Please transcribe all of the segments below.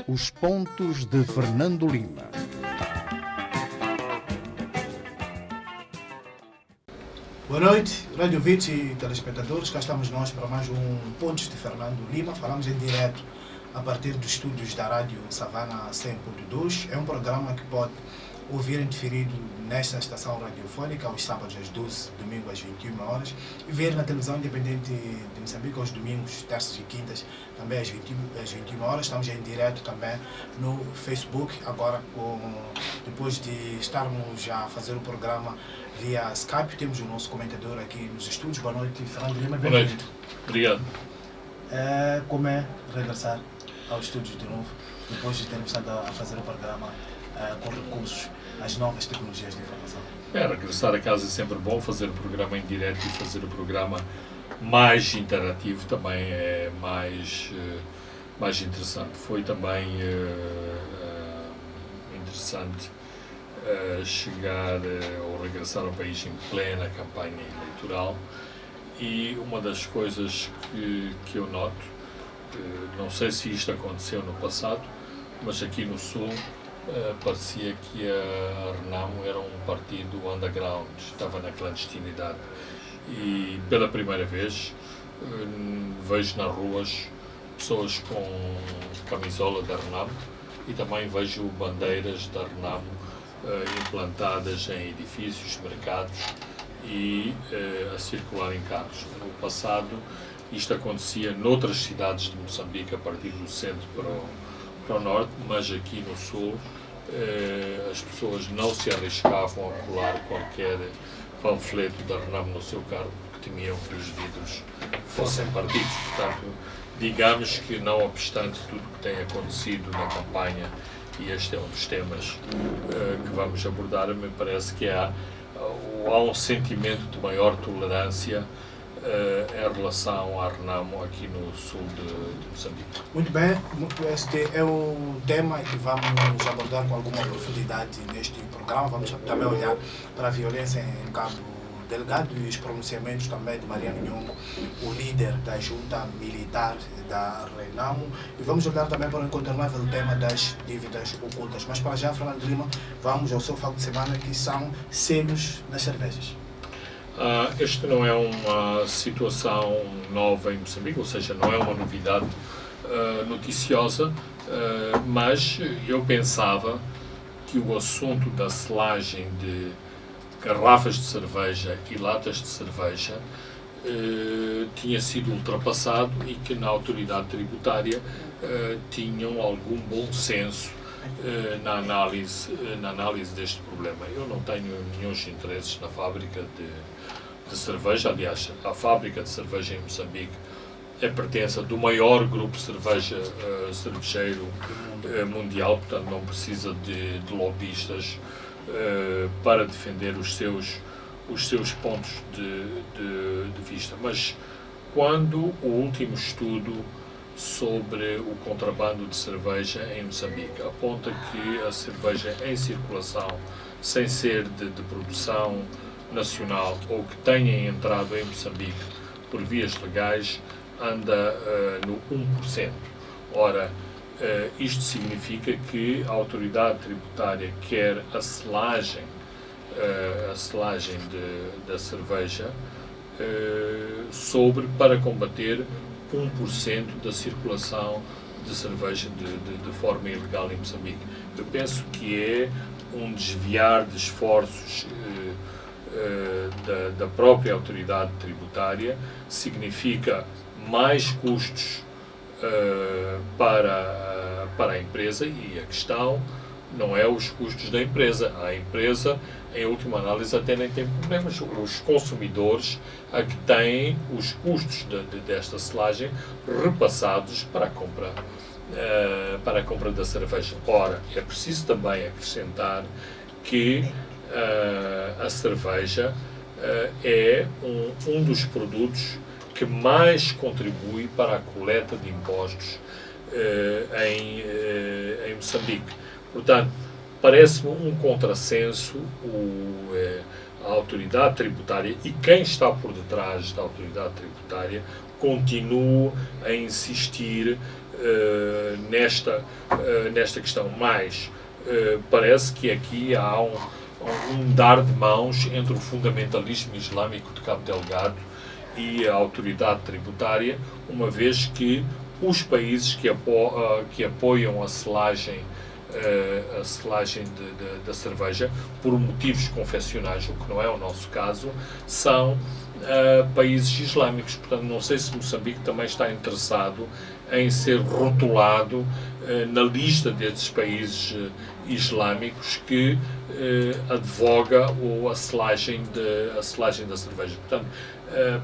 Os pontos de Fernando Lima. Boa noite, rádio ouvintes e telespectadores. Cá estamos nós para mais um Pontos de Fernando Lima. Falamos em direto a partir dos estúdios da Rádio Savana 100.2. É um programa que pode ouvir em diferido nesta estação radiofónica aos sábados às 12, domingo às 21 horas e ver na televisão independente de Moçambique aos domingos, terças e quintas também às 21 horas. Estamos em direto também no Facebook, agora depois de estarmos a fazer o programa via Skype, temos o nosso comentador aqui nos estúdios. Boa noite, Fernando Lima. Boa noite. Obrigado. Como é regressar aos estúdios de novo, depois de termos estado a fazer o programa com recursos às novas tecnologias de informação? Regressar a casa é sempre bom, fazer o programa em direto e fazer o programa mais interativo também é mais interessante. Foi também interessante chegar ou regressar ao país em plena campanha eleitoral, e uma das coisas que eu noto, não sei se isto aconteceu no passado, mas aqui no Sul parecia que a Renamo era um partido underground, estava na clandestinidade, e pela primeira vez vejo nas ruas pessoas com camisola da Renamo e também vejo bandeiras da Renamo implantadas em edifícios, mercados e a circular em carros. No passado isto acontecia noutras cidades de Moçambique, a partir do centro para o norte, mas aqui no sul as pessoas não se arriscavam a colar qualquer panfleto da Renamo no seu carro, porque temiam que os vidros fossem partidos. Portanto, digamos que, não obstante tudo o que tem acontecido na campanha, e este é um dos temas que vamos abordar, me parece que há um sentimento de maior tolerância em relação à Renamo aqui no sul de Moçambique. Muito bem, este é o tema que vamos abordar com alguma profundidade neste programa. Vamos também olhar para a violência em Cabo Delgado e os pronunciamentos também de Mariano Nhongo, o líder da junta militar da Renamo, e vamos olhar também para o incontornável tema das dívidas ocultas. Mas para já, Fernando Lima, vamos ao seu facto de semana, que são selos das cervejas. Este não é uma situação nova em Moçambique, ou seja, não é uma novidade noticiosa, mas eu pensava que o assunto da selagem de garrafas de cerveja e latas de cerveja tinha sido ultrapassado e que na autoridade tributária tinham algum bom senso na análise deste problema. Eu não tenho nenhum interesses na fábrica de cerveja. Aliás, a fábrica de cerveja em Moçambique é pertença do maior grupo de cervejeiro mundial, portanto não precisa de lobistas para defender os seus pontos de vista. Mas quando o último estudo sobre o contrabando de cerveja em Moçambique aponta que a cerveja em circulação, sem ser de produção nacional ou que tenha entrado em Moçambique por vias legais, anda no 1%. Ora, isto significa que a autoridade tributária quer a selagem da cerveja para combater 1% da circulação de cerveja de forma ilegal em Moçambique. Eu penso que é um desviar de esforços da própria autoridade tributária, significa mais custos para a empresa, e a questão não é os custos da empresa. A empresa, em última análise, até nem tem problemas. Os consumidores a que têm os custos desta selagem repassados para a compra da cerveja. Ora, é preciso também acrescentar que a cerveja é um dos produtos que mais contribui para a coleta de impostos em Moçambique. Portanto, parece-me um contrassenso a autoridade tributária e quem está por detrás da autoridade tributária continua a insistir nesta questão, mas parece que aqui há um dar de mãos entre o fundamentalismo islâmico de Cabo Delgado e a autoridade tributária, uma vez que os países que apoiam a selagem da cerveja por motivos confessionais, o que não é o nosso caso, são países islâmicos. Portanto, não sei se Moçambique também está interessado em ser rotulado na lista desses países islâmicos que advoga a selagem da cerveja. Portanto,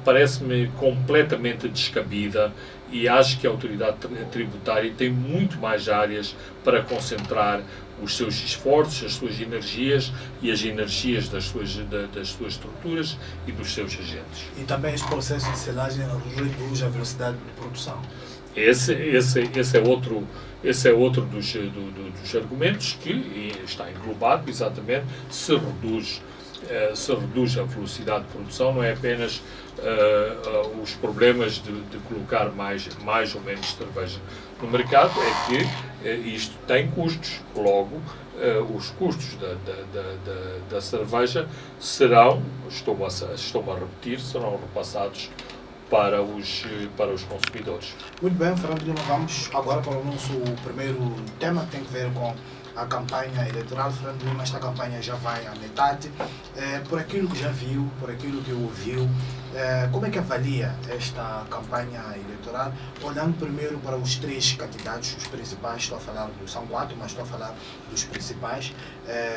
parece-me completamente descabida e acho que a autoridade tributária tem muito mais áreas para concentrar os seus esforços, as suas energias e as energias das suas estruturas e dos seus agentes. E também esse processo de selagem reduz a velocidade de produção. Esse é outro dos argumentos que está englobado, exatamente, se reduz a velocidade de produção, não é apenas os problemas de colocar mais ou menos cerveja no mercado, é que isto tem custos. Logo, os custos da cerveja estou-me a repetir, serão repassados para os consumidores. Muito bem, Fernando Lima, vamos agora para o nosso primeiro tema, que tem a ver com a campanha eleitoral. Fernando Lima, esta campanha já vai à metade. Por aquilo que já viu, por aquilo que ouviu, como é que avalia esta campanha eleitoral? Olhando primeiro para os três candidatos, os principais, estou a falar são quatro, mas estou a falar dos principais,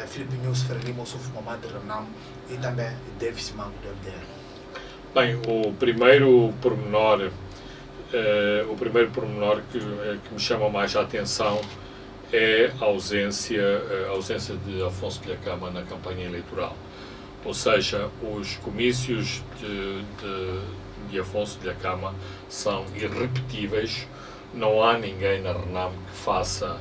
Filipe Nyusi, Frelimo, Suf Mamad Renamo e também Davis Mango do MDR. Bem, o primeiro pormenor que me chama mais a atenção é a ausência de Afonso de Lhakama na campanha eleitoral. Ou seja, os comícios de Afonso de Lhakama são irrepetíveis, não há ninguém na RENAM que faça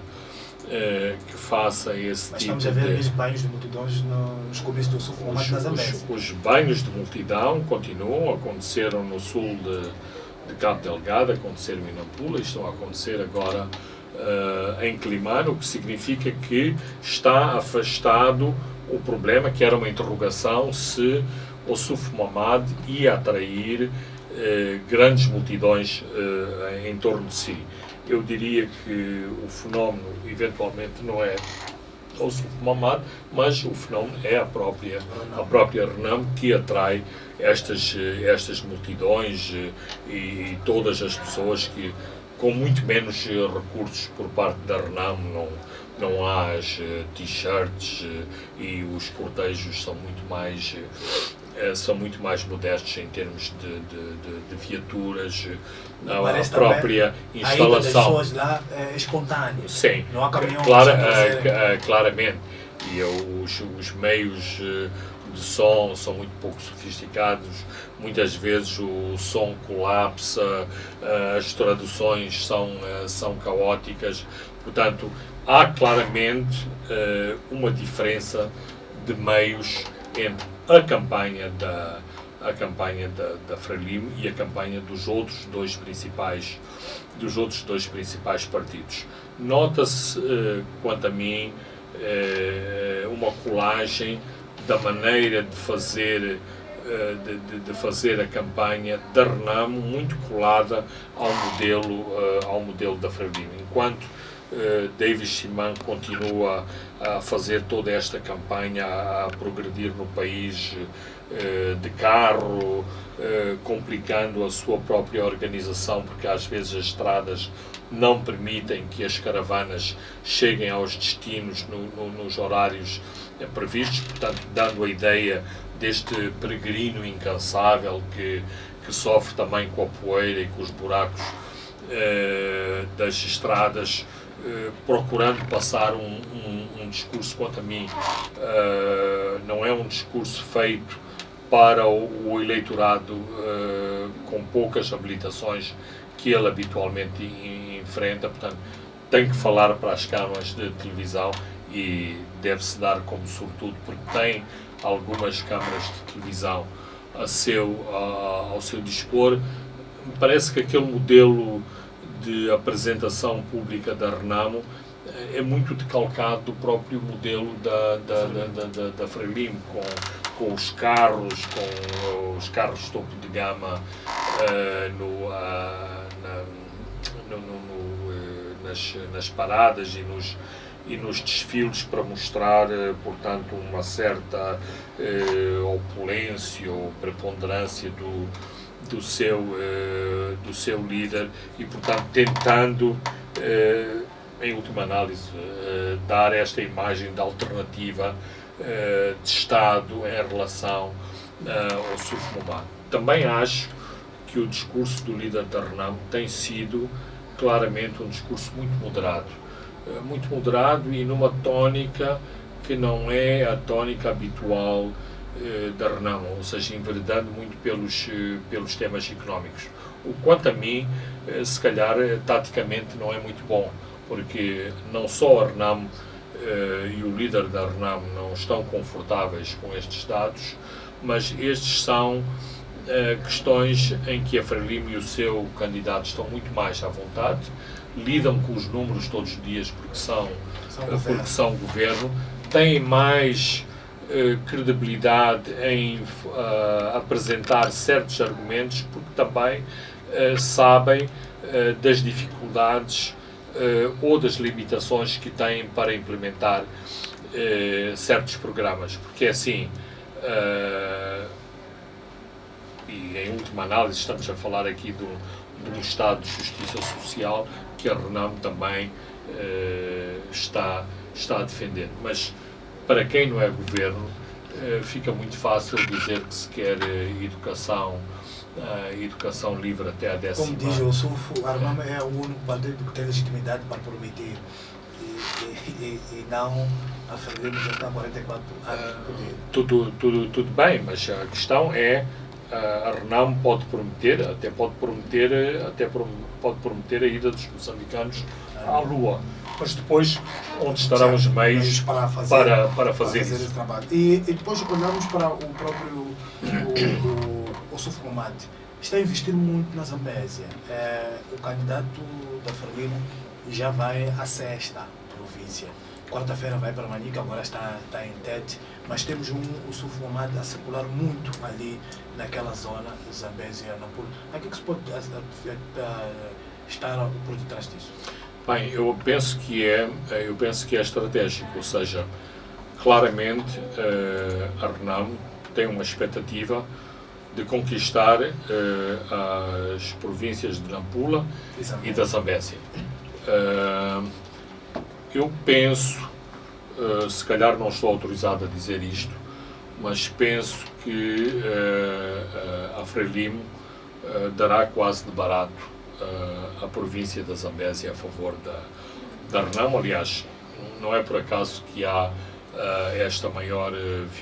esse Mas tipo estamos a ver os banhos de multidões nos comícios do sul com o os banhos de multidão continuam, aconteceram no sul de Cabo Delgado, aconteceram em Nampula e estão a acontecer agora em Climano, o que significa que está afastado o problema, que era uma interrogação se o Suf Mamad ia atrair grandes multidões em torno de si. Eu diria que o fenómeno eventualmente não é o Suf Mamad, mas o fenómeno é a própria RENAM que atrai estas multidões e todas as pessoas que, com muito menos recursos por parte da RENAM, não há as t-shirts e os cortejos são muito mais modestos em termos de viaturas, a própria instalação. A ida das pessoas lá é espontânea. Sim, não há caminhão claramente. E os meios de som são muito pouco sofisticados, muitas vezes o som colapsa, as traduções são caóticas, portanto há claramente uma diferença de meios entre a campanha da Frelimo e a campanha dos outros dois principais partidos. Nota-se, quanto a mim, uma colagem da maneira de fazer a campanha da RENAMO muito colada ao modelo da Frelimo. Enquanto Davis Simão continua a fazer toda esta campanha, a progredir no país de carro, complicando a sua própria organização, porque às vezes as estradas não permitem que as caravanas cheguem aos destinos nos horários previstos, portanto, dando a ideia deste peregrino incansável que sofre também com a poeira e com os buracos das estradas, procurando passar um discurso, quanto a mim, não é um discurso feito para o eleitorado com poucas habilitações que ele habitualmente enfrenta, portanto, tem que falar para as câmaras de televisão e deve-se dar como sobretudo, porque tem algumas câmaras de televisão ao seu dispor. Me parece que aquele modelo de apresentação pública da Renamo é muito decalcado do próprio modelo da Frelimo, com os carros topo de gama nas paradas e nos desfiles para mostrar, portanto, uma certa opulência ou preponderância do seu líder e, portanto, tentando, em última análise, dar esta imagem de alternativa de Estado em relação ao Sufmumad. Também acho que o discurso do líder da Renamo tem sido claramente um discurso muito moderado e numa tónica que não é a tónica habitual da Renamo, ou seja, enveredando muito pelos temas económicos. O quanto a mim, se calhar, taticamente não é muito bom, porque não só a Renamo e o líder da Renamo não estão confortáveis com estes dados, mas estes são questões em que a Frelimo e o seu candidato estão muito mais à vontade, lidam com os números todos os dias porque são governo, têm mais credibilidade em apresentar certos argumentos porque também sabem das dificuldades ou das limitações que têm para implementar certos programas, porque é assim, e em última análise estamos a falar aqui de um Estado de Justiça Social que a Renamo também está a defender. Mas para quem não é governo, fica muito fácil dizer que se quer educação livre até a 10ª. Como diz o Sufo, a Renamo é o único partido que tem legitimidade para prometer e não a Frelimo já está há 44 anos no poder. Tudo bem, mas a questão é a Renamo pode prometer a ida dos moçambicanos à Lua, mas depois onde estarão os meios para fazer isso? Esse trabalho. E depois olhamos para o próprio o Sufmumad. Está a investir muito na Zambésia. O candidato da Frelimo já vai à 6ª província. Quarta-feira vai para Manica, agora está em Tete, mas temos o Sufmumad a circular muito ali naquela zona, Zambésia, Nampula. A que se pode estar por detrás disso? Bem, eu penso que é estratégico, ou seja, claramente a Renamo tem uma expectativa de conquistar as províncias de Nampula e da Zambésia. Eu penso, se calhar não estou autorizado a dizer isto, mas penso que a Frelimo dará quase de barato a província da Zambésia a favor da Renamo. Aliás, não é por acaso que há esta maior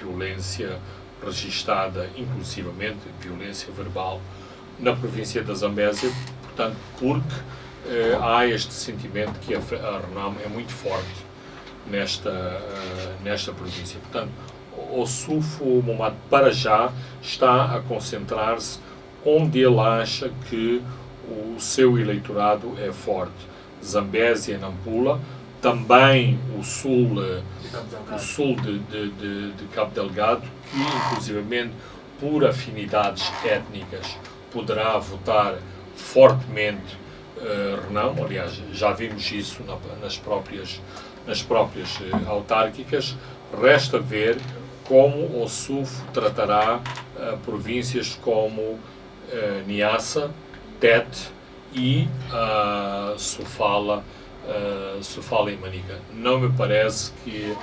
violência registada, inclusivamente violência verbal, na província da Zambésia, portanto, porque há este sentimento que a Renamo é muito forte nesta província. Portanto, o Sufmumad para já está a concentrar-se onde ele acha que o seu eleitorado é forte. Zambésia e Nampula, também o sul de Cabo Delgado, que inclusivamente por afinidades étnicas poderá votar fortemente Renamo. Aliás, já vimos isso nas próprias autárquicas. Resta ver como o Sufo tratará províncias como Niassa, Tete e Sofala e Manica. Não me parece que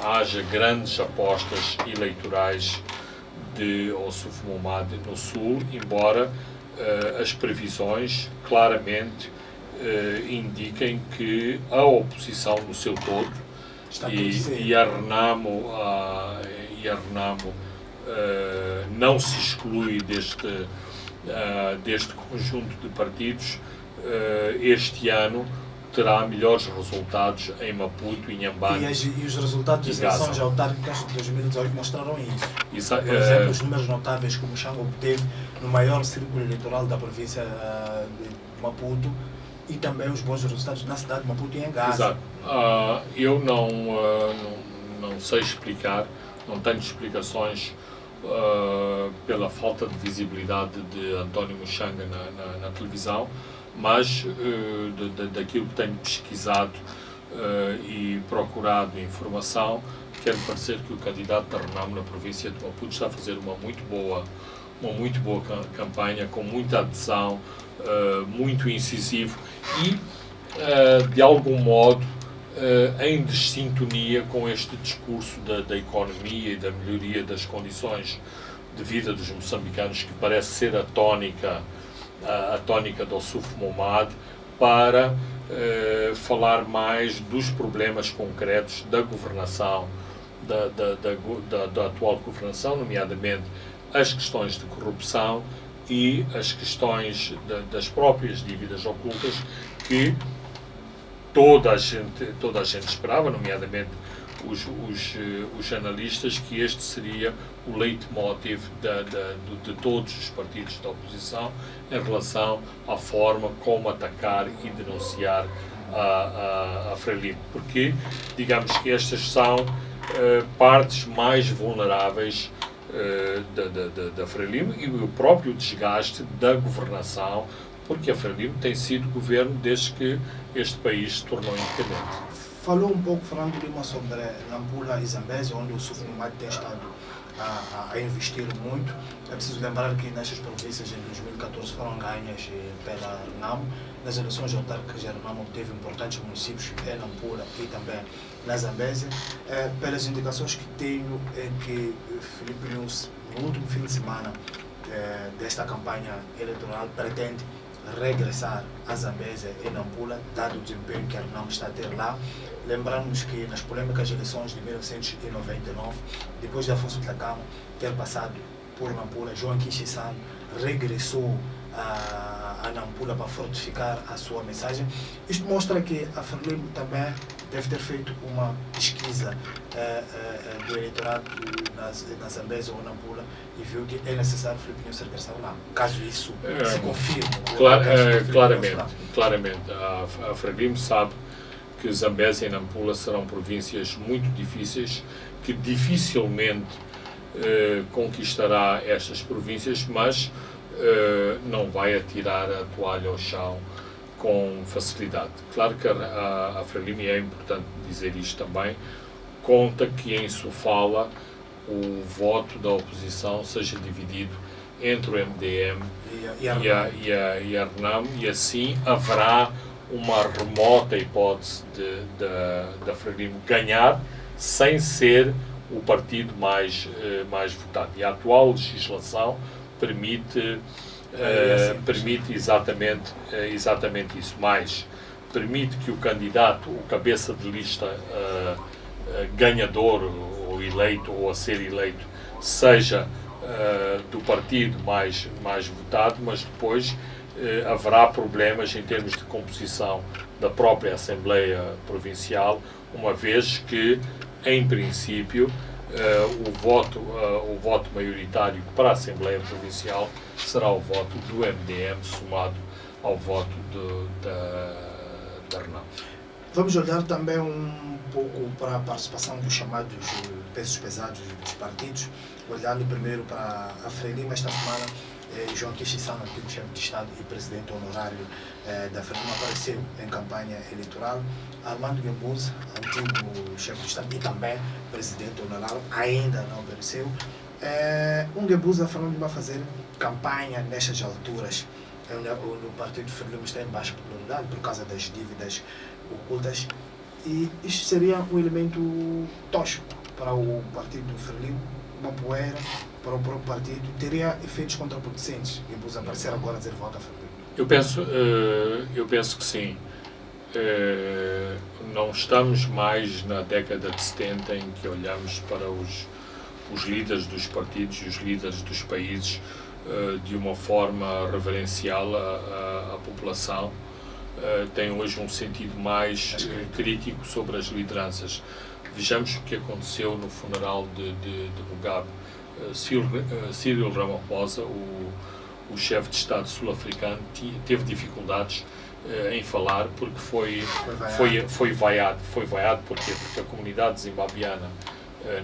haja grandes apostas eleitorais de Sufmumad no Sul, embora as previsões claramente indiquem que a oposição no seu todo e a Renamo não se exclui deste conjunto de partidos, este ano terá melhores resultados em Maputo, em Inhambane. E os resultados das eleições autárquicas de 2018 mostraram isso. Por exemplo, os números notáveis que o Muxanga obteve no maior círculo eleitoral da província de Maputo E também os bons resultados na cidade de Maputo e em Gaza. Exato. Eu não sei explicar, não tenho explicações pela falta de visibilidade de António Muxanga na televisão, mas daquilo que tenho pesquisado e procurado informação, quero parecer que o candidato da Renamo na província de Maputo está a fazer uma muito boa campanha, com muita adesão, muito incisivo e, de algum modo, em desintonia com este discurso da economia e da melhoria das condições de vida dos moçambicanos, que parece ser a tónica do Suf Momad, para falar mais dos problemas concretos da governação, da atual governação, nomeadamente as questões de corrupção e as questões das próprias dívidas ocultas que toda a gente esperava, nomeadamente os analistas, que este seria o leitmotiv de todos os partidos da oposição em relação à forma como atacar e denunciar a Frelimo, porque digamos que estas são partes mais vulneráveis da Frelimo e o próprio desgaste da governação, porque a Frelimo tem sido governo desde que este país se tornou independente. Falou um pouco, Fernando Lima, sobre Nampula e Zambésia, onde o Suf Momad tem estado a investir muito. É preciso lembrar que nestas províncias em 2014 foram ganhas pela Renamo. Nas eleições autárquicas, a Renamo teve importantes municípios em Nampula e também na Zambésia. Pelas indicações que tenho, é que Filipe Nunes, no último fim de semana desta campanha eleitoral, pretende regressar à Zambésia e Nampula, dado o desempenho que a Renamo está a ter lá. Lembramos que nas polêmicas eleições de 1999, depois de Afonso Dhlakama ter passado por Nampula, João Kishisano regressou a Nampula para fortificar a sua mensagem. Isto mostra que a Frelimo também deve ter feito uma pesquisa do eleitorado na Zambésia ou Nampula e viu que é necessário Filipe Nunes regressar lá. Caso isso se confirme. Claramente. A Frelimo sabe que Zambésia e Nampula serão províncias muito difíceis, que dificilmente conquistará estas províncias, mas não vai atirar a toalha ao chão com facilidade. Claro que a Frelimo, e é importante dizer isto também, conta que em Sofala o voto da oposição seja dividido entre o MDM e a Renamo, e assim haverá uma remota hipótese da Frelimo ganhar sem ser o partido mais votado. E a atual legislação permite exatamente isso, mas permite que o candidato, o cabeça de lista ganhador ou eleito ou a ser eleito, seja do partido mais votado, mas depois haverá problemas em termos de composição da própria Assembleia Provincial, uma vez que, em princípio, o voto maioritário para a Assembleia Provincial será o voto do MDM somado ao voto da Renamo. Vamos olhar também um pouco para a participação dos chamados pesos pesados dos partidos, olhando primeiro para a Frelimo. Esta semana, João Kishisano, antigo chefe de Estado e presidente honorário da Frelimo, apareceu em campanha eleitoral. Armando Guebuza, antigo chefe de Estado e também presidente honorário, ainda não apareceu. Guebuza falando de fazer campanha nestas alturas, onde o partido Frelimo está em baixa popularidade por causa das dívidas ocultas, e isto seria um elemento tóxico para o partido Frelimo, uma poeira para o próprio partido, teria efeitos contraproducentes. Guebuza aparecer agora a dizer volta a Frelimo. Eu penso que sim. Não estamos mais na década de 70 em que olhamos para os líderes dos partidos e os líderes dos países de uma forma reverencial à população. Tem hoje um sentido mais crítico sobre as lideranças. Vejamos o que aconteceu no funeral de Mugabe. Cyril Ramaphosa, o chefe de Estado sul-africano, teve dificuldades em falar, porque foi vaiado. Foi vaiado porquê? Porque a comunidade zimbabiana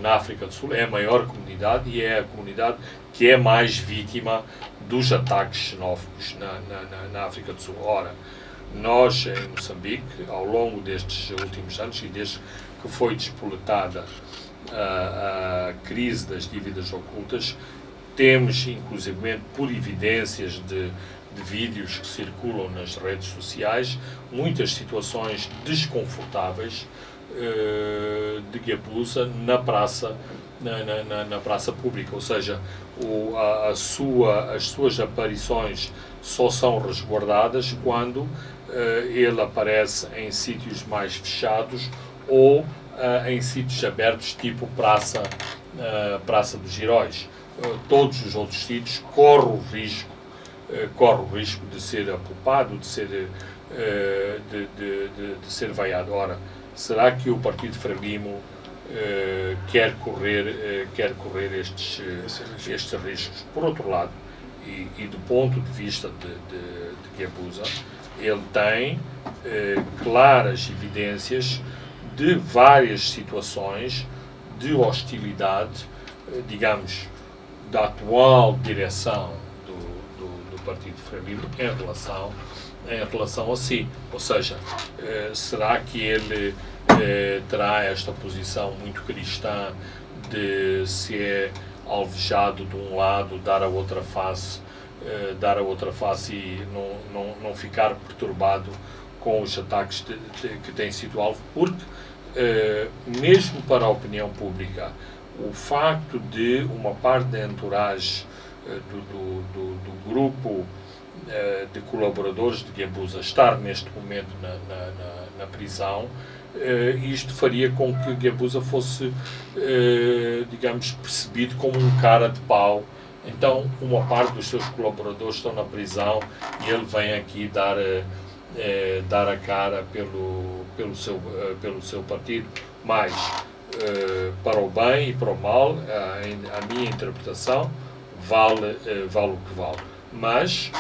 na África do Sul é a maior comunidade e é a comunidade que é mais vítima dos ataques xenófobos na África do Sul. Ora, nós em Moçambique, ao longo destes últimos anos e desde que foi despoletada a crise das dívidas ocultas, temos, inclusivamente, por evidências de vídeos que circulam nas redes sociais, muitas situações desconfortáveis de Guebuza na praça, na praça pública, ou seja, as suas aparições só são resguardadas quando ele aparece em sítios mais fechados ou em sítios abertos, tipo Praça dos Heróis. Todos os outros sítios corre o risco de ser apupado, de ser vaiado. Ora, será que o Partido Frelimo quer correr estes riscos? Por outro lado, e do ponto de vista de Guebuza, ele tem claras evidências de várias situações de hostilidade, digamos, da atual direção do Partido Frelimo em relação a si. Ou seja, será que ele terá esta posição muito cristã de se é alvejado de um lado, dar a outra face e não ficar perturbado com os ataques que tem sido alvo? Porque, mesmo para a opinião pública, o facto de uma parte da entourage do grupo de colaboradores de Guebuza estar neste momento na prisão, isto faria com que Guebuza fosse, digamos, percebido como um cara de pau. Então, uma parte dos seus colaboradores estão na prisão e ele vem aqui dar a cara pelo seu partido, mas para o bem e para o mal, a minha interpretação vale o que vale. Mas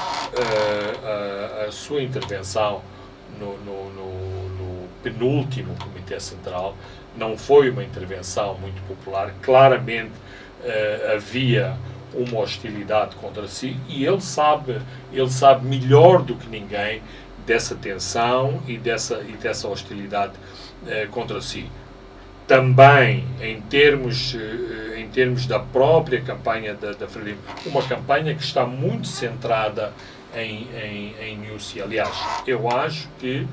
a sua intervenção no penúltimo Comitê Central não foi uma intervenção muito popular. Claramente havia uma hostilidade contra si e ele sabe melhor do que ninguém dessa tensão e dessa hostilidade contra si. Também, em termos da própria campanha da Frelimo, uma campanha que está muito centrada em Nyusi. Aliás, eu acho que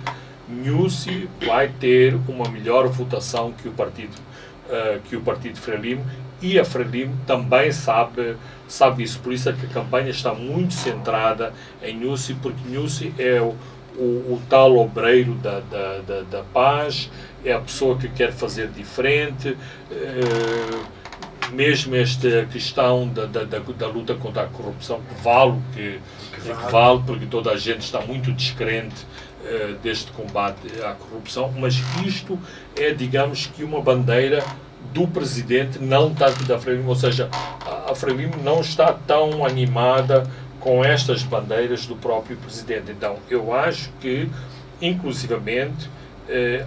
Nyusi vai ter uma melhor votação que o Partido Frelimo, e a Frelimo também sabe isso. Por isso é que a campanha está muito centrada em Nyusi, porque Nyusi é o tal obreiro da paz, é a pessoa que quer fazer diferente, mesmo esta questão da luta contra a corrupção, que vale, porque toda a gente está muito descrente deste combate à corrupção, mas isto é, digamos, que uma bandeira do presidente, não tanto da Frelimo, ou seja, a Frelimo não está tão animada com estas bandeiras do próprio presidente. Então, eu acho que, inclusivamente,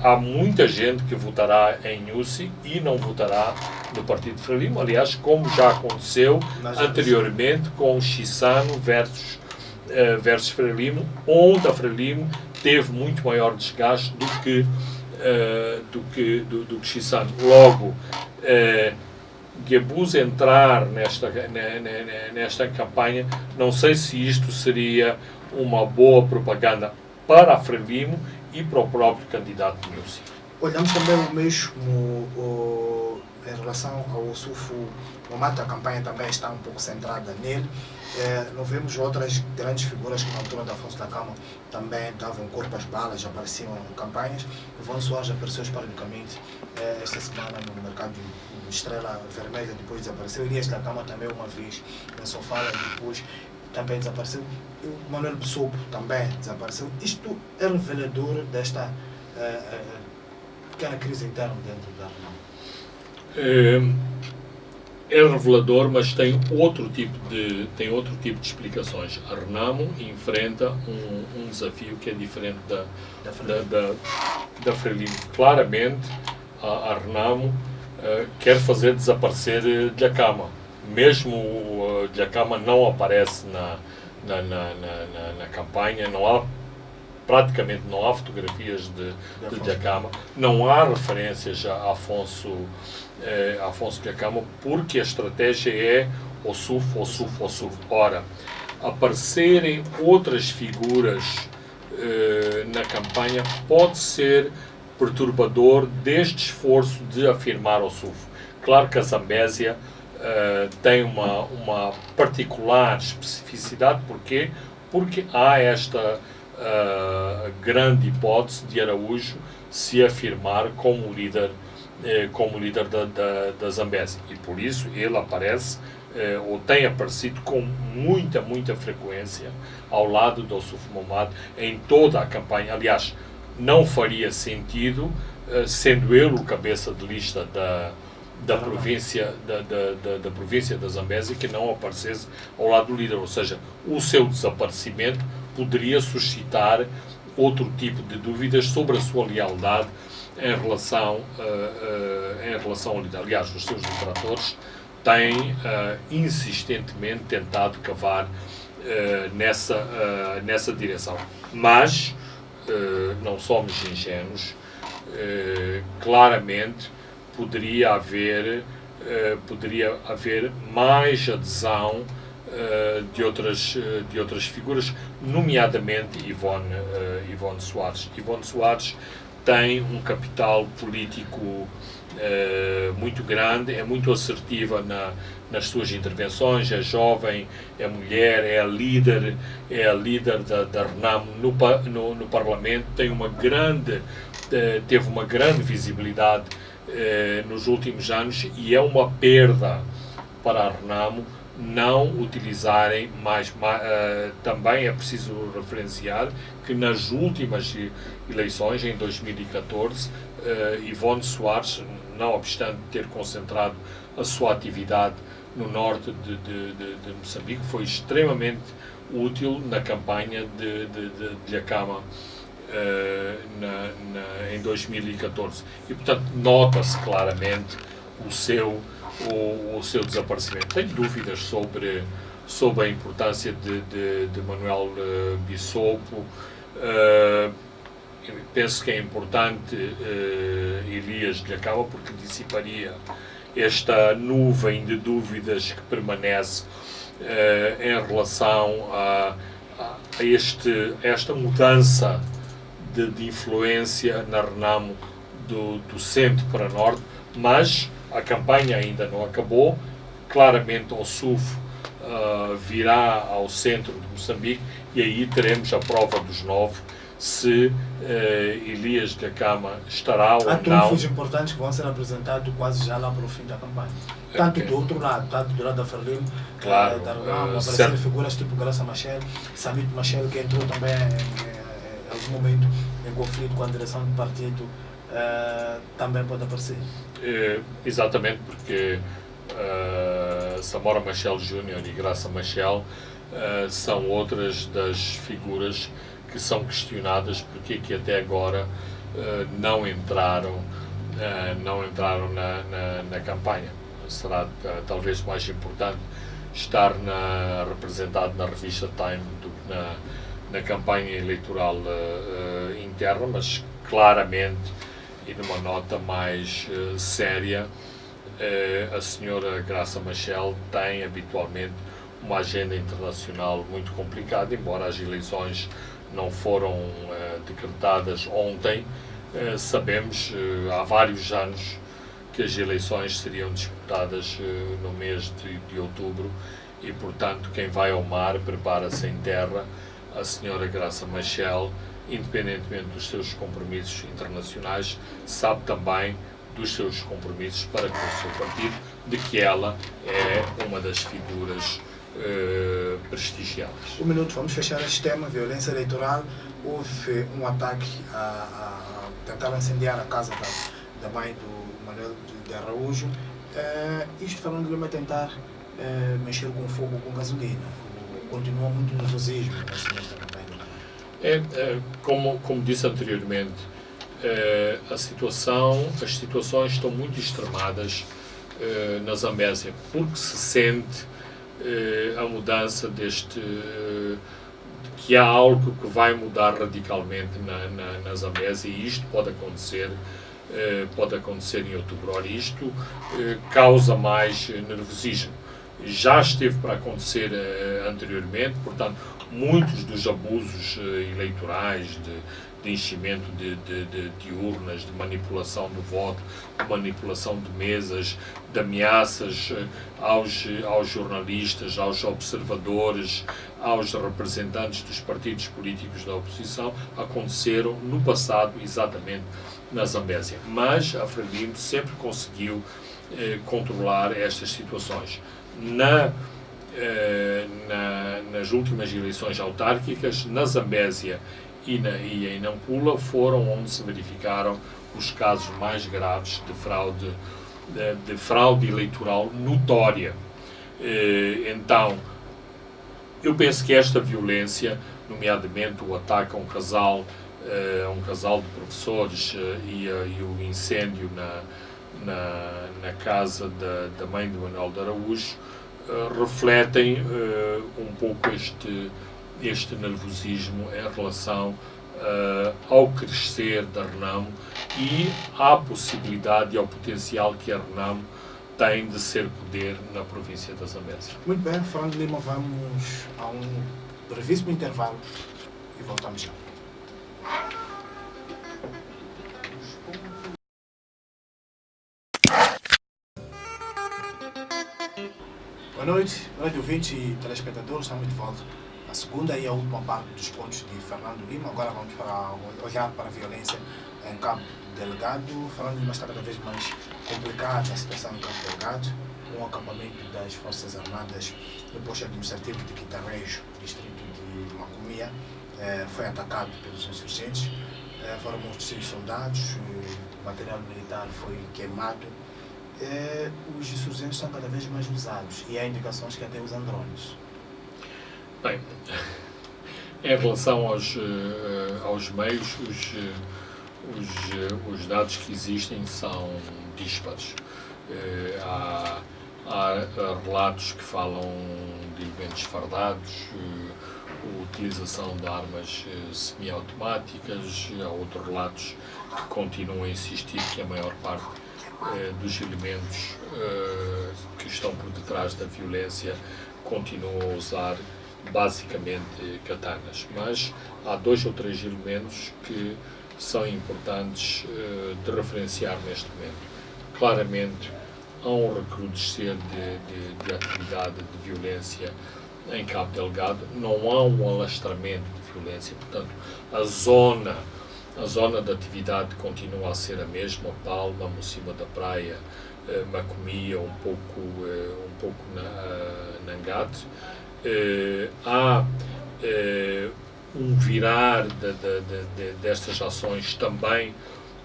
há muita gente que votará em Nyusi e não votará no Partido Frelimo. Aliás, como já aconteceu anteriormente com Chissano versus Frelimo, onde a Frelimo teve muito maior desgaste do que Chissano. Logo, Guebuza entrar nesta campanha, não sei se isto seria uma boa propaganda para a Frelimo e para o próprio candidato Nyusi. Olhamos também o mesmo em relação ao Sufo. O momento da campanha também está um pouco centrada nele. Não vemos outras grandes figuras que na altura da Afonso da Cama também davam corpo às balas, apareciam em campanhas. Ivone Soares apareceu esporadicamente esta semana no mercado de Estrela Vermelha, depois desapareceu. Elias da Cama também uma vez na Sofala, depois também desapareceu. O Manuel Bissopo também desapareceu. Isto é revelador desta pequena crise interna dentro da Renamo. é revelador, mas tem outro tipo de explicações. A Renamo enfrenta um desafio que é diferente da Frelimo. Claramente, a Renamo quer fazer desaparecer Dhlakama. Mesmo Dhlakama não aparece na campanha, praticamente não há fotografias de Dhlakama, não há referências a Afonso Dhlakama, porque a estratégia é Ossuf. Ora, aparecerem outras figuras na campanha pode ser perturbador deste esforço de afirmar Ossuf. Claro que a Zambésia tem uma particular especificidade. Porquê? Porque há esta grande hipótese de Araújo se afirmar como líder da Zambésia, e por isso ele aparece ou tem aparecido com muita frequência ao lado do Ossuf Momad em toda a campanha. Aliás, não faria sentido, sendo ele o cabeça de lista da província da Zambésia, que não aparecesse ao lado do líder. Ou seja, o seu desaparecimento poderia suscitar outro tipo de dúvidas sobre a sua lealdade em relação ao líder. Aliás, os seus detratores têm insistentemente tentado cavar nessa direção. Mas não somos ingênuos. Claramente poderia haver mais adesão de outras figuras, nomeadamente Ivone Soares. Ivone Soares tem um capital político muito grande, é muito assertiva nas suas intervenções, é jovem, é mulher, é a líder da Renamo no Parlamento, teve uma grande visibilidade nos últimos anos, e é uma perda para a Renamo não utilizarem mais. Também é preciso referenciar que nas últimas eleições, em 2014, Ivone Soares, não obstante ter concentrado a sua atividade no norte de Moçambique, foi extremamente útil na campanha de Dhlakama em 2014. E, portanto, nota-se claramente o seu desaparecimento. Tenho dúvidas sobre a importância de Manuel Bissopo. Penso que é importante Elias Dhlakama, porque dissiparia esta nuvem de dúvidas que permanece em relação a esta mudança de influência na Renamo do centro para norte. Mas a campanha ainda não acabou. Claramente o Ossuf virá ao centro de Moçambique, e aí teremos a prova dos 9, se Elias Dhlakama estará ou não. Há trunfos importantes que vão ser apresentados quase já lá para o fim da campanha. Tanto do outro lado, tanto do lado da Frelimo, claro, da Renamo, apareceram figuras tipo Graça Machel, Samit Machel, que entrou também em algum momento em conflito com a direção do partido, também pode aparecer. Exatamente, porque Samora Machel Júnior e Graça Machel são outras das figuras que são questionadas porque que até agora não entraram na campanha. Será talvez mais importante estar representado na revista Time do que na campanha eleitoral interna, mas claramente, e numa nota mais séria, a senhora Graça Machel tem habitualmente uma agenda internacional muito complicada, embora as eleições não foram decretadas ontem. Sabemos há vários anos que as eleições seriam disputadas no mês de outubro, e, portanto, quem vai ao mar prepara-se em terra. A senhora Graça Machel, independentemente dos seus compromissos internacionais, sabe também dos seus compromissos para com o seu partido, de que ela é uma das figuras prestigiadas. Um minuto, vamos fechar este tema, violência eleitoral. Houve um ataque tentaram incendiar a casa da mãe do Manuel de Araújo. Isto falando de tentar mexer com fogo com gasolina. Continua muito nervosismo nesta campanha. Como disse anteriormente, as situações estão muito extremadas na Zambésia, porque se sente a mudança que há algo que vai mudar radicalmente na Zambésia, e isto pode acontecer em outubro. Ora, isto causa mais nervosismo. Já esteve para acontecer anteriormente, portanto, muitos dos abusos eleitorais, de enchimento de urnas, de manipulação do voto, de manipulação de mesas, de ameaças aos jornalistas, aos observadores, aos representantes dos partidos políticos da oposição, aconteceram no passado exatamente na Zambésia. Mas a Frelimo sempre conseguiu controlar estas situações. Nas últimas eleições autárquicas, na Zambésia e em Nampula, foram onde se verificaram os casos mais graves de fraude eleitoral notória. Então, eu penso que esta violência, nomeadamente o ataque a um casal de professores e o incêndio na casa da mãe de Manuel de Araújo, refletem um pouco este nervosismo em relação ao crescer da Renamo e à possibilidade e ao potencial que a Renamo tem de ser poder na província da Zambésia. Muito bem, Fernando Lima, vamos a um brevíssimo intervalo e voltamos já. Boa noite, rádio ouvintes e telespectadores, estamos de volta. A segunda e a última parte dos pontos de Fernando Lima. Agora vamos olhar para a violência em Cabo Delgado. Fernando Lima, está cada vez mais complicada a situação em Cabo Delgado, com o acampamento das Forças Armadas no posto administrativo de Quitarejo, distrito de Macomia. Foi atacado pelos insurgentes, foram mortos 6 soldados, o material militar foi queimado. Os insurgentes são cada vez mais usados e há indicações que até usam drones. Bem, em relação aos meios, os dados que existem são díspares. Há relatos que falam de elementos fardados, utilização de armas semiautomáticas, há outros relatos que continuam a insistir que a maior parte dos elementos que estão por detrás da violência continuam a usar basicamente katanas, mas há 2 ou 3 elementos que são importantes de referenciar neste momento. Claramente há um recrudescer de atividade de violência em Cabo Delgado, não há um alastramento de violência, portanto a zona de atividade continua a ser a mesma: Palma, Mocima da Praia, Macomia, um pouco Nangate. Há um virar destas ações também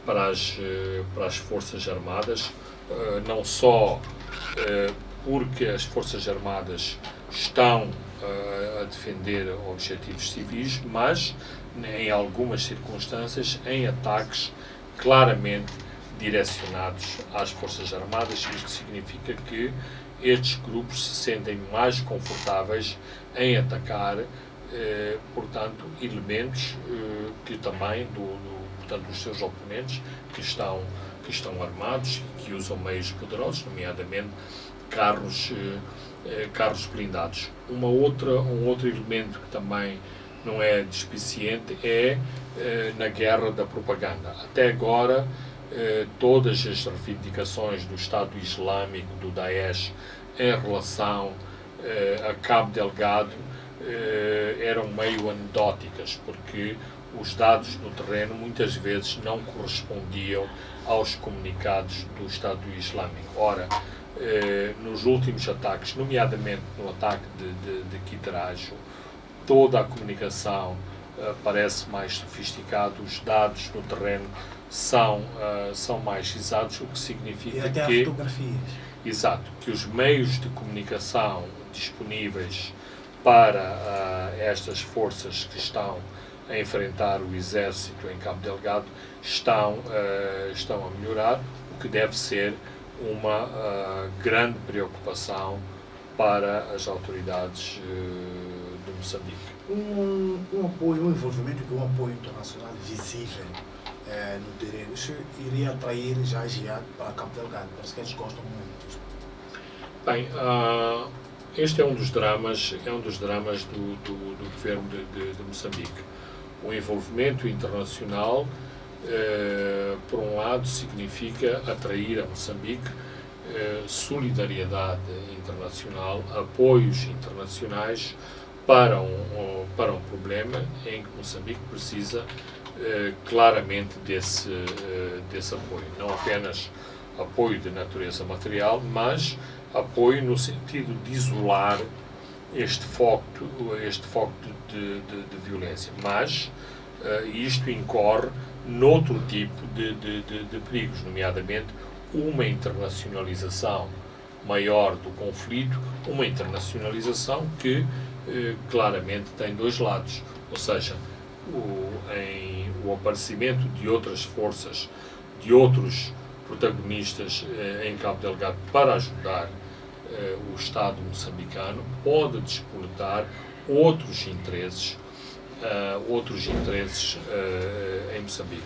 para as Forças Armadas, não só porque as Forças Armadas estão a defender objetivos civis, mas em algumas circunstâncias em ataques claramente direcionados às Forças Armadas. Isto significa que estes grupos se sentem mais confortáveis em atacar, portanto, elementos que também portanto, os seus oponentes que estão armados e que usam meios poderosos, nomeadamente carros blindados. Um outro elemento que também não é despiciente é na guerra da propaganda. Até agora, todas as reivindicações do Estado Islâmico, do Daesh, em relação a Cabo Delgado, eram meio anedóticas, porque os dados no terreno muitas vezes não correspondiam aos comunicados do Estado Islâmico. Ora, nos últimos ataques, nomeadamente no ataque de Quitarejo, toda a comunicação parece mais sofisticada, os dados no terreno são mais exatos, o que significa e até que... fotografias. Exato, que os meios de comunicação disponíveis para estas forças que estão a enfrentar o exército em Cabo Delgado estão a melhorar, o que deve ser uma grande preocupação para as autoridades de Moçambique. Um apoio, um envolvimento de um apoio internacional visível no terreno, isso iria atrair já a Jihad para Cabo Delgado, parece que eles gostam muito. Bem, este é um dos dramas do governo de Moçambique. O envolvimento internacional, por um lado, significa atrair a Moçambique solidariedade internacional, apoios internacionais para um problema em que Moçambique precisa claramente desse apoio. Não apenas apoio de natureza material, mas apoio no sentido de isolar este foco de violência. Mas isto incorre noutro tipo de perigos, nomeadamente uma internacionalização maior do conflito, uma internacionalização que claramente tem dois lados, ou seja, o aparecimento de outras forças, de outros protagonistas em Cabo Delgado para ajudar o Estado moçambicano pode despertar outros interesses em Moçambique.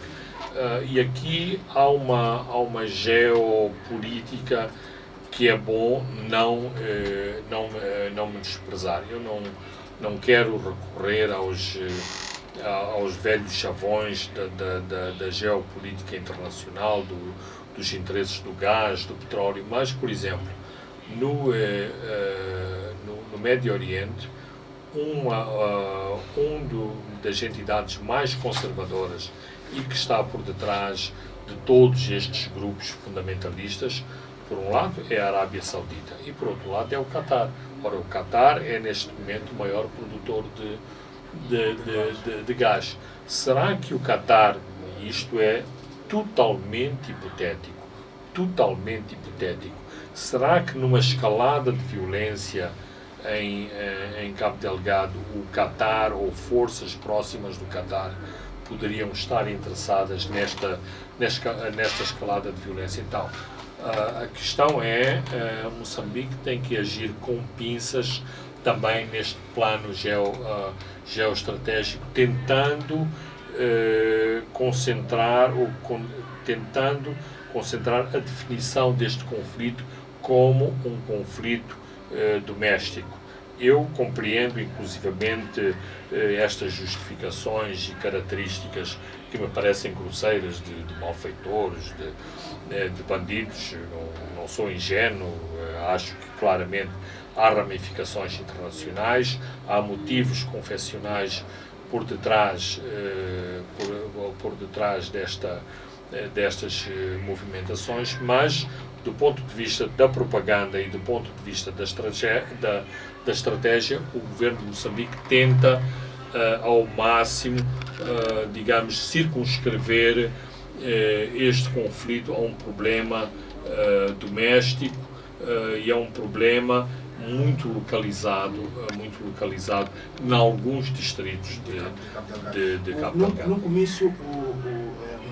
E aqui há uma geopolítica que é bom não desprezar. Eu não quero recorrer aos velhos chavões da geopolítica internacional, dos interesses do gás, do petróleo, mas, por exemplo, no Médio Oriente, das entidades mais conservadoras e que está por detrás de todos estes grupos fundamentalistas, por um lado é a Arábia Saudita e por outro lado é o Qatar. Ora, o Qatar é neste momento o maior produtor de gás. Será que o Qatar, isto é totalmente hipotético, será que numa escalada de violência em Cabo Delgado, o Qatar ou forças próximas do Qatar poderiam estar interessadas nesta escalada de violência? Então, a questão é, Moçambique tem que agir com pinças também neste plano geoestratégico, tentando concentrar a definição deste conflito como um conflito doméstico. Eu compreendo, inclusivamente, estas justificações e características que me parecem grosseiras de malfeitores, de bandidos. Não sou ingênuo, acho que claramente há ramificações internacionais, há motivos confessionais por detrás destas movimentações, mas do ponto de vista da propaganda e do ponto de vista da estratégia, o governo de Moçambique tenta ao máximo, digamos, circunscrever este conflito a um problema doméstico e a um problema muito localizado em alguns distritos de Cabo Delgado. No começo, no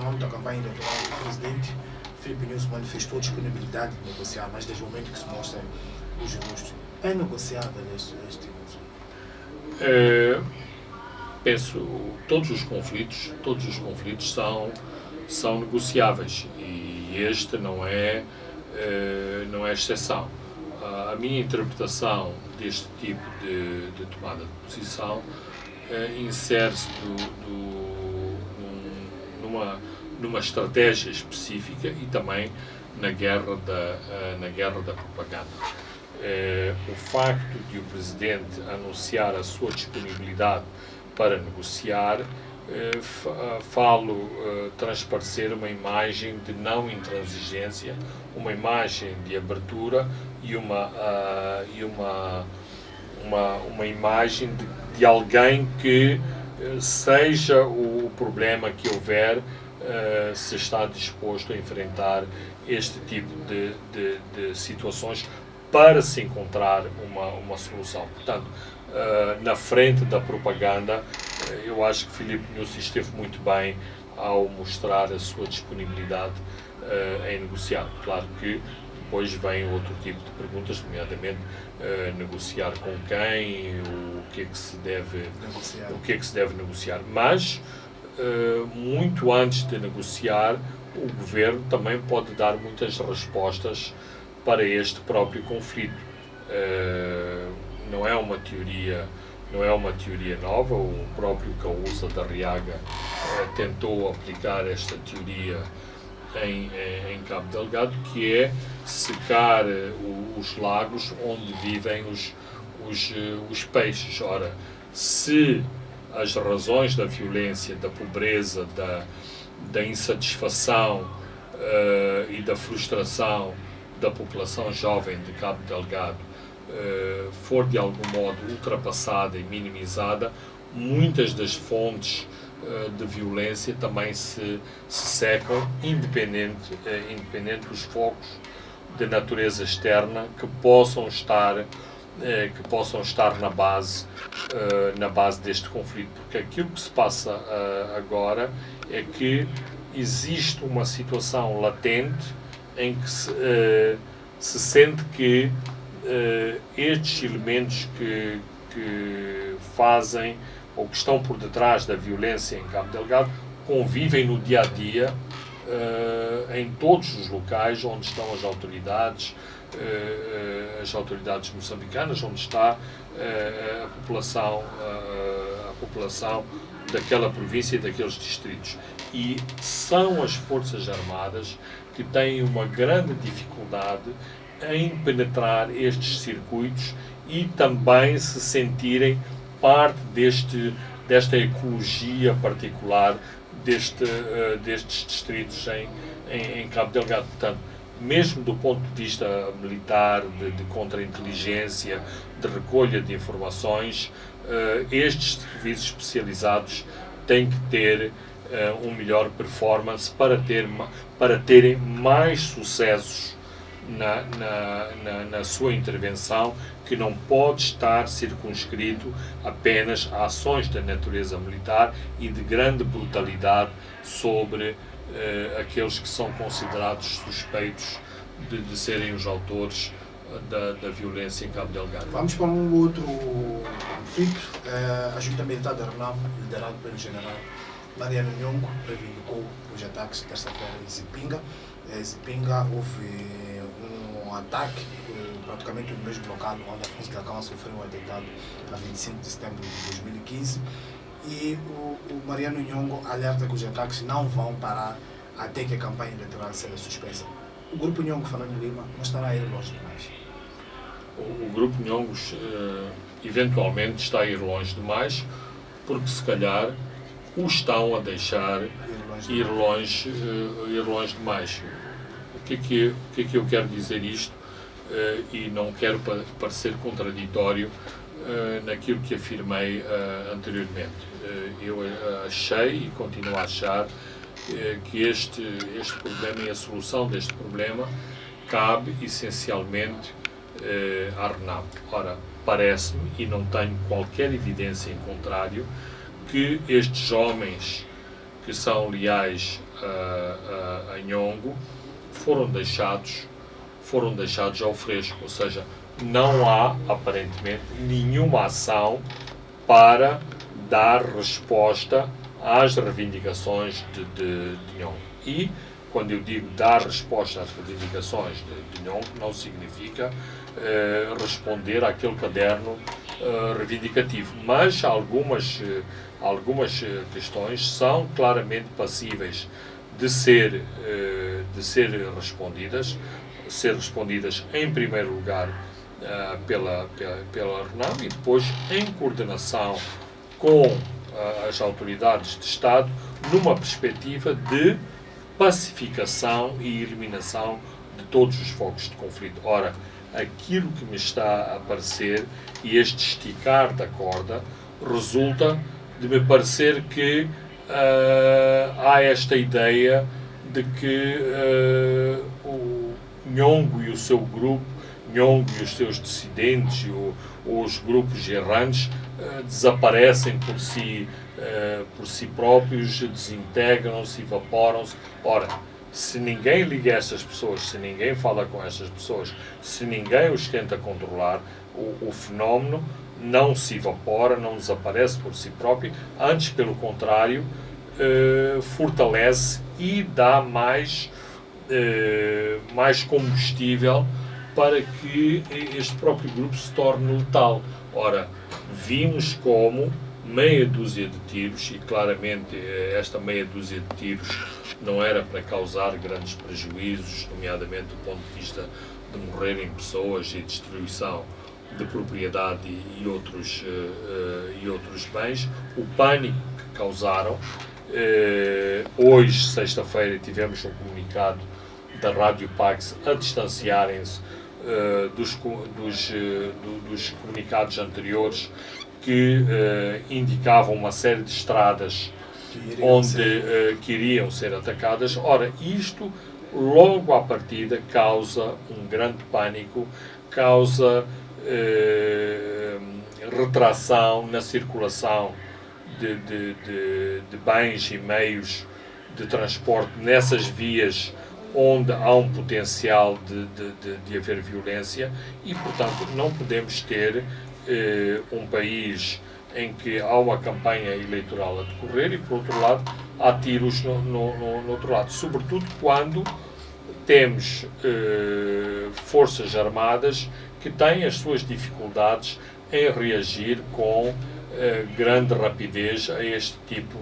âmbito da campanha eleitoral, o presidente Filipe Nunes manifestou disponibilidade de negociar, mas desde o momento que se mostra os rostos, é negociável este conflito? Penso todos os conflitos são negociáveis e este não é exceção. A minha interpretação deste tipo de tomada de posição insere-se numa estratégia específica e também na guerra da propaganda. O facto de o Presidente anunciar a sua disponibilidade para negociar transparecer uma imagem de não intransigência, uma imagem de abertura e uma imagem de alguém que, seja o problema que houver, se está disposto a enfrentar este tipo de situações para se encontrar uma solução. Portanto, na frente da propaganda, eu acho que Filipe Nussi esteve muito bem ao mostrar a sua disponibilidade em negociar. Claro que depois vem outro tipo de perguntas, nomeadamente negociar com quem, o que é que se deve negociar. Mas, muito antes de negociar, o governo também pode dar muitas respostas para este próprio conflito. Não é uma teoria nova. O próprio Causa da Riaga tentou aplicar esta teoria em Cabo Delgado, que é secar os lagos onde vivem os peixes. Ora, se as razões da violência, da pobreza, da insatisfação e da frustração da população jovem de Cabo Delgado for de algum modo ultrapassada e minimizada, muitas das fontes de violência também se secam, independente dos focos de natureza externa que possam estar na base deste conflito, porque aquilo que se passa agora é que existe uma situação latente em que se sente que estes elementos que fazem ou que estão por detrás da violência em Cabo Delgado convivem no dia a dia em todos os locais onde estão as autoridades moçambicanas, onde está a população daquela província e daqueles distritos. E são as Forças Armadas que têm uma grande dificuldade em penetrar estes circuitos e também se sentirem parte desta ecologia particular destes distritos em Cabo Delgado. Portanto, mesmo do ponto de vista militar, de contra-inteligência, de recolha de informações, estes serviços especializados têm que ter um melhor performance para terem mais sucessos na sua intervenção, que não pode estar circunscrito apenas a ações da natureza militar e de grande brutalidade sobre aqueles que são considerados suspeitos de serem os autores da violência em Cabo Delgado. Vamos para um outro conflito. A junta militar da Renamo, liderada pelo general Mariano Nhongo, reivindicou os ataques terça-feira em Zipinga. Em Zipinga houve um ataque praticamente no mesmo local onde Afonso Dhlakama sofreu um atentado a 25 de setembro de 2015. E o Mariano Nhongo alerta que os ataques não vão parar até que a campanha eleitoral seja suspensa. O Grupo Nhongo, falando em Lima, não estará a ir longe demais. O Grupo Nhongo eventualmente está a ir longe demais, porque se calhar o estão a deixar ir longe demais. O que é que eu quero dizer isto? E não quero parecer contraditório naquilo que afirmei anteriormente. Eu achei e continuo a achar que este problema e a solução deste problema cabe essencialmente à Renamo. Ora, parece-me, e não tenho qualquer evidência em contrário, que estes homens que são leais a Nhongo foram deixados ao fresco, ou seja, não há aparentemente nenhuma ação para dar resposta às reivindicações de Nhongo. E quando eu digo dar resposta às reivindicações de Nhongo, não significa responder àquele caderno reivindicativo, mas algumas questões são claramente passíveis de ser respondidas em primeiro lugar pela Renamo e depois em coordenação com as autoridades de Estado numa perspectiva de pacificação e eliminação de todos os focos de conflito. Ora, aquilo que me está a parecer e este esticar da corda resulta de me parecer que há esta ideia de que o Nhongo e o seu grupo, Nhongo e os seus dissidentes ou os grupos errantes desaparecem por si próprios, desintegram-se, evaporam-se. Ora, se ninguém liga a estas pessoas, se ninguém fala com estas pessoas, se ninguém os tenta controlar, o fenómeno não se evapora, não desaparece por si próprio, antes, pelo contrário, fortalece e dá mais combustível para que este próprio grupo se torne letal. Ora, vimos como meia dúzia de tiros, e claramente esta meia dúzia de tiros não era para causar grandes prejuízos, nomeadamente do ponto de vista de morrerem pessoas e destruição de propriedade e outros bens, o pânico que causaram. Hoje, sexta-feira, tivemos um comunicado da Rádio Pax a distanciarem-se dos comunicados anteriores que indicavam uma série de estradas que iriam ser atacadas. Ora, isto, logo à partida, causa um grande pânico, causa retração na circulação de bens e meios de transporte nessas vias onde há um potencial de haver violência e, portanto, não podemos ter um país em que há uma campanha eleitoral a decorrer e, por outro lado, há tiros no outro lado. Sobretudo quando temos forças armadas que têm as suas dificuldades em reagir com grande rapidez a este tipo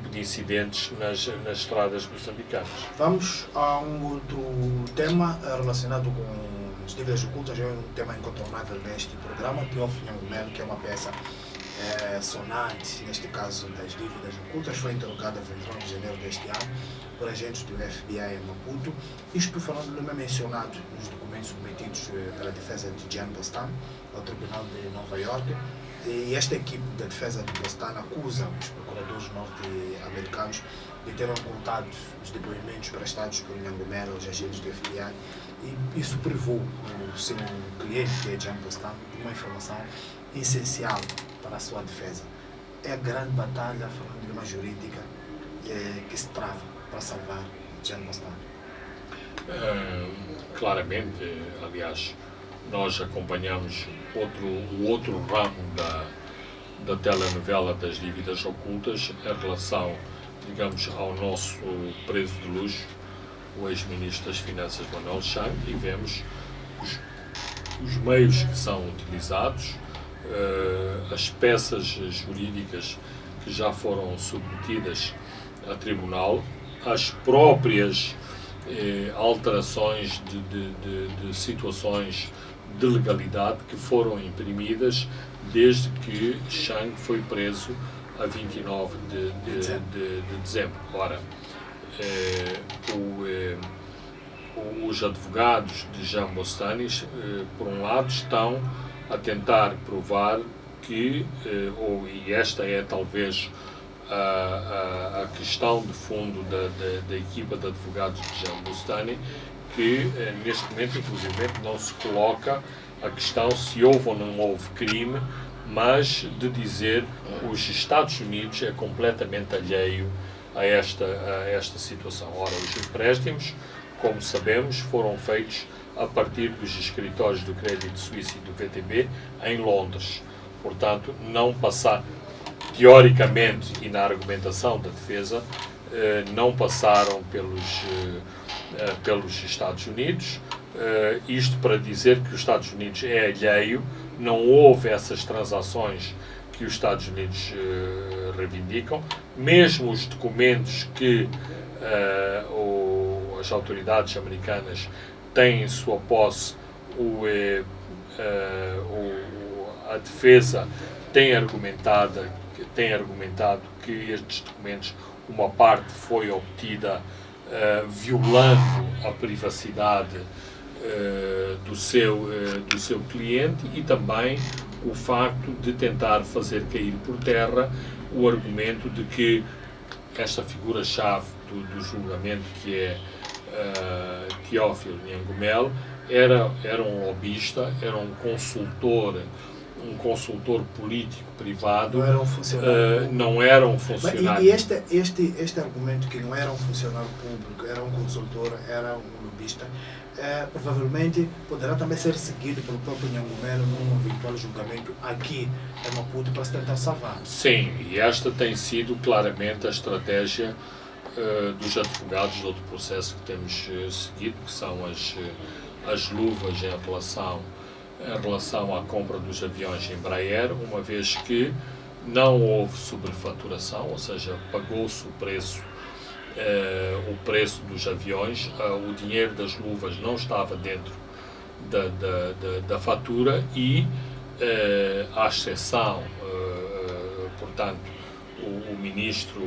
de incidentes nas estradas moçambicanas. Vamos a um outro tema relacionado com as dívidas ocultas. É um tema incontornável neste programa. Teófilo Nhangomelo, que é uma peça sonante, neste caso das dívidas ocultas, foi interrogado a 21 de janeiro deste ano por agentes do FBI em Maputo. Isto falando do mencionado nos documentos submetidos pela defesa de Jean Bostan ao Tribunal de Nova Iorque. E esta equipe da defesa de Bostan acusa os procuradores norte-americanos de terem ocultado os depoimentos prestados por Nhangomelo aos agentes do FBI, e isso privou o seu cliente, que é Jean Bostan, de uma informação essencial para a sua defesa. É a grande batalha, falando de uma jurídica, que se trava para salvar Jean Bostan. Claramente, aliás, nós acompanhamos o outro ramo da telenovela das dívidas ocultas em relação, digamos, ao nosso preso de luxo, o ex-ministro das Finanças, Manuel Chang, e vemos os meios que são utilizados, as peças jurídicas que já foram submetidas a tribunal, as próprias alterações de situações de legalidade que foram imprimidas desde que Chang foi preso a 29 de dezembro. Ora, os advogados de Jean Bostan, por um lado, estão a tentar provar que, e esta é talvez a questão de fundo da equipa de advogados de Jean Bostan, que neste momento, inclusive, não se coloca a questão se houve ou não houve crime, mas de dizer que os Estados Unidos é completamente alheio a esta situação. Ora, os empréstimos, como sabemos, foram feitos a partir dos escritórios do Crédito Suíço e do VTB em Londres. Portanto, não passar, teoricamente e na argumentação da defesa, não passaram pelos Estados Unidos. Isto para dizer que os Estados Unidos é alheio, não houve essas transações que os Estados Unidos reivindicam. Mesmo os documentos que as autoridades americanas têm em sua posse, a defesa tem argumentado que estes documentos, uma parte foi obtida violando a privacidade do seu cliente, e também o facto de tentar fazer cair por terra o argumento de que esta figura-chave do julgamento, que é Teófilo Nhangumelo, era um lobista, era um consultor político privado, Não era um funcionário não era um funcionário. E este argumento que não era um funcionário público, era um consultor, era um lobista, provavelmente poderá também ser seguido pelo próprio Nhangumelo num eventual julgamento aqui em Maputo para se tentar salvar. Sim, e esta tem sido claramente a estratégia dos advogados do outro processo que temos seguido, que são as luvas em relação à compra dos aviões Embraer, uma vez que não houve sobrefaturação, ou seja, pagou-se o preço dos aviões, o dinheiro das luvas não estava dentro da fatura e, à exceção, portanto, o ministro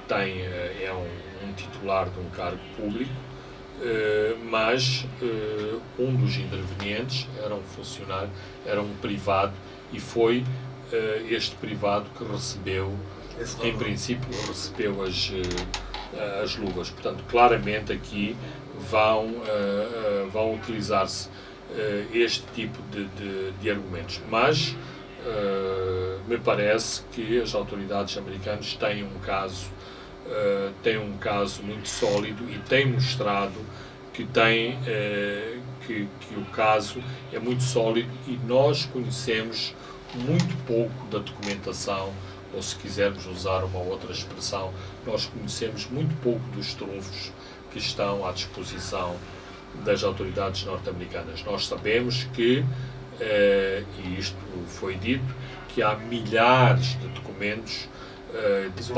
é um titular de um cargo público, mas um dos intervenientes era um funcionário, era um privado, e foi este privado que recebeu, em princípio, recebeu as luvas. Portanto, claramente aqui vão utilizar-se este tipo de argumentos. Mas me parece que as autoridades americanas têm um caso muito sólido e têm mostrado que o caso é muito sólido, e nós conhecemos muito pouco da documentação, ou se quisermos usar uma outra expressão, nós conhecemos muito pouco dos trunfos que estão à disposição das autoridades norte-americanas. Nós sabemos que, e isto foi dito, que há milhares de documentos, de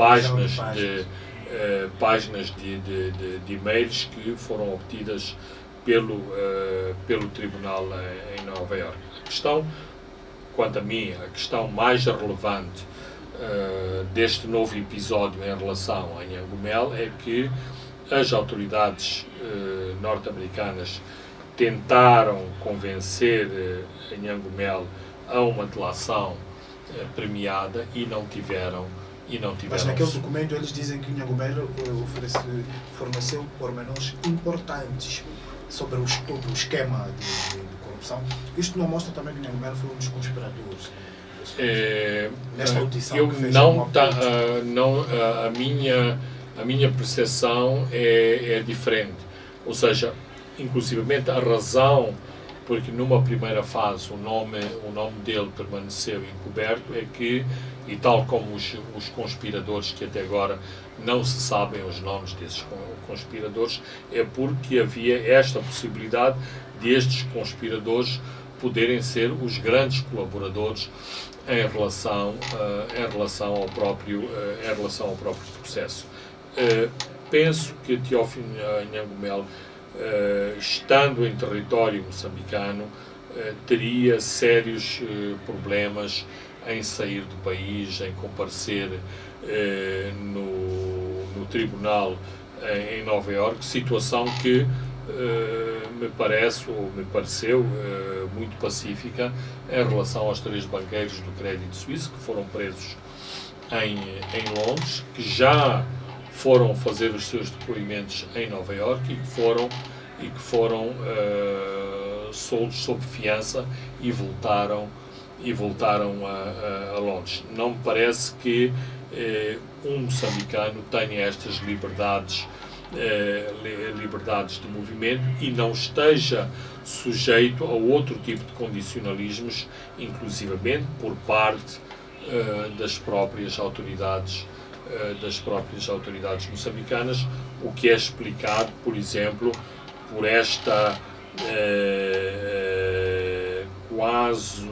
páginas de e-mails que foram obtidas pelo tribunal em Nova Iorque. Quanto a mim, a questão mais relevante deste novo episódio em relação a Nhangumelo é que as autoridades norte-americanas tentaram convencer Nhangumelo a uma delação premiada e não tiveram. Mas naquele documento eles dizem que o Nhangumelo forneceu pormenores importantes sobre todo o esquema de corrupção. Isto não mostra também que o Nhangumelo foi um dos conspiradores? Nesta audição que fez a minha percepção é diferente. Ou seja, inclusivamente a razão porque numa primeira fase o nome dele permaneceu encoberto é que, e tal como os conspiradores, que até agora não se sabem os nomes desses conspiradores, é porque havia esta possibilidade de estes conspiradores poderem ser os grandes colaboradores em relação ao próprio processo. Penso que Teófilo Nhangumelo, estando em território moçambicano, teria sérios problemas em sair do país, em comparecer no tribunal em Nova Iorque, situação que me pareceu muito pacífica em relação aos 3 banqueiros do Crédito Suíço que foram presos em Londres, que já foram fazer os seus depoimentos em Nova Iorque e que foram soltos sob fiança e voltaram a Londres. Não me parece que um moçambicano tenha estas liberdades de movimento e não esteja sujeito a outro tipo de condicionalismos, inclusivamente por parte das próprias autoridades moçambicanas, o que é explicado, por exemplo, por esta quase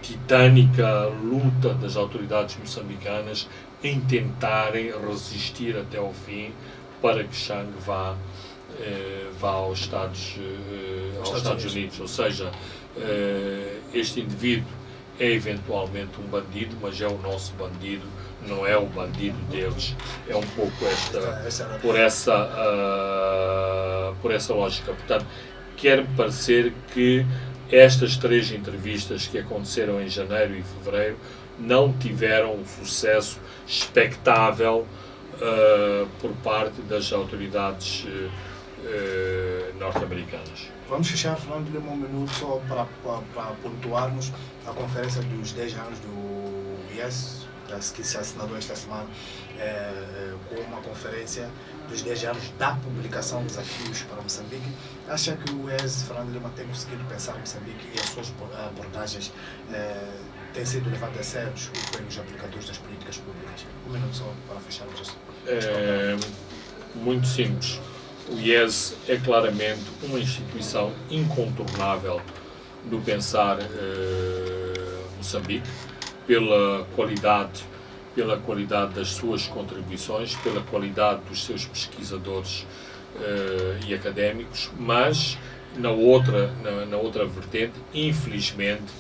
titânica luta das autoridades moçambicanas em tentarem resistir até ao fim para que Chang vá aos Estados Unidos. Ou seja, este indivíduo é eventualmente um bandido, mas é o nosso bandido, não é o bandido deles. É um pouco por essa lógica. Portanto, quer-me parecer que estas 3 entrevistas que aconteceram em janeiro e fevereiro não tiveram um sucesso expectável por parte das autoridades norte-americanas. Vamos fechar falando de um minuto só para pontuarmos a conferência dos 10 anos do IES, que se assinou esta semana, com uma conferência dos 10 anos da publicação Desafios para Moçambique. Acha que o IES, Fernando Lima, tem conseguido pensar em Moçambique e as suas abordagens têm sido levadas a sério pelos aplicadores das políticas públicas? Um minuto só para fecharmos isso. Muito simples. O IES é claramente uma instituição incontornável do pensar Moçambique, pela qualidade das suas contribuições, pela qualidade dos seus pesquisadores e académicos, mas na outra vertente, infelizmente,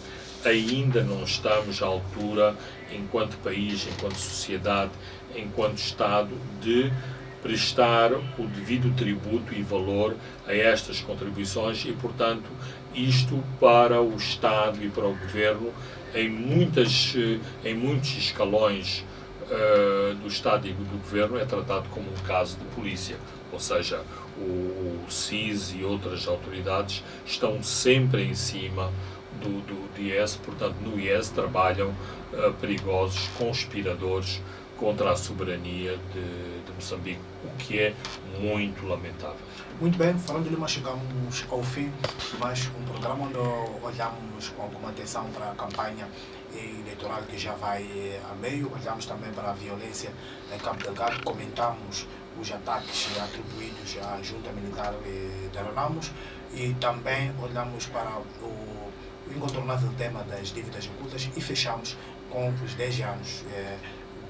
ainda não estamos à altura, enquanto país, enquanto sociedade, enquanto Estado, de prestar o devido tributo e valor a estas contribuições e, portanto, isto para o Estado e para o Governo, em muitos escalões do Estado e do Governo, é tratado como um caso de polícia, ou seja, o SIS e outras autoridades estão sempre em cima do IES, portanto, no IES trabalham perigosos conspiradores contra a soberania de Moçambique, o que é muito lamentável. Muito bem, Fernando Lima, chegamos ao fim de mais um programa onde olhamos com alguma atenção para a campanha eleitoral que já vai a meio, olhamos também para a violência em Cabo Delgado, comentamos os ataques atribuídos à junta militar de Aronamos e também olhamos para o incontornável tema das dívidas ocultas e fechamos com os 10 anos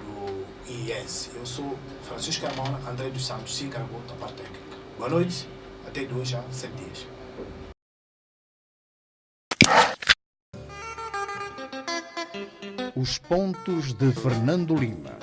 do IES. Eu sou Francisco Carmona, André dos Santos, se encarregou da parte técnica. Boa noite, até 2 a 7 dias. Os pontos de Fernando Lima.